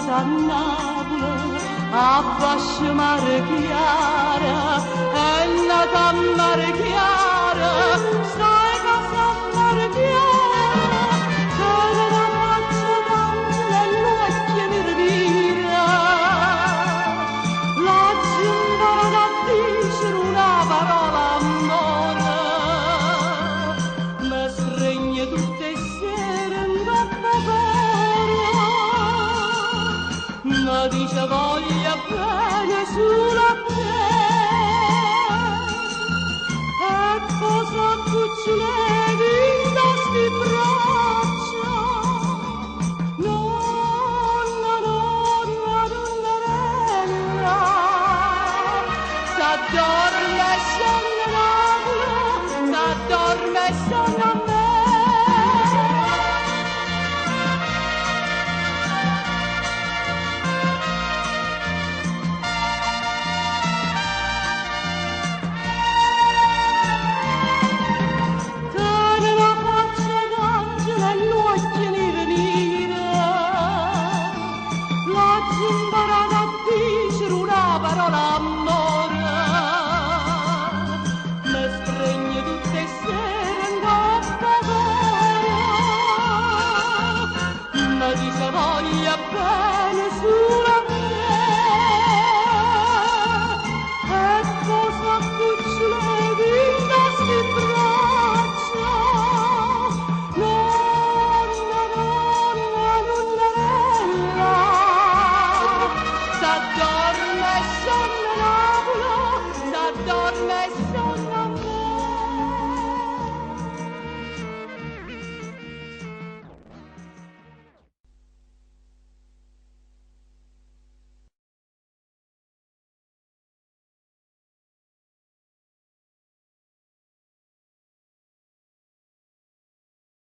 nata a Napoli, a Bascio Mare Chiara, è nata a Mare Chiara, stai casa a Mare Chiara, che la faccia tanto e l'occhio mi ritira, la gimbora da dicere una parola amore, mi stringe tutte sere in coppa d'oro, mi dice voglio bene sulla terra.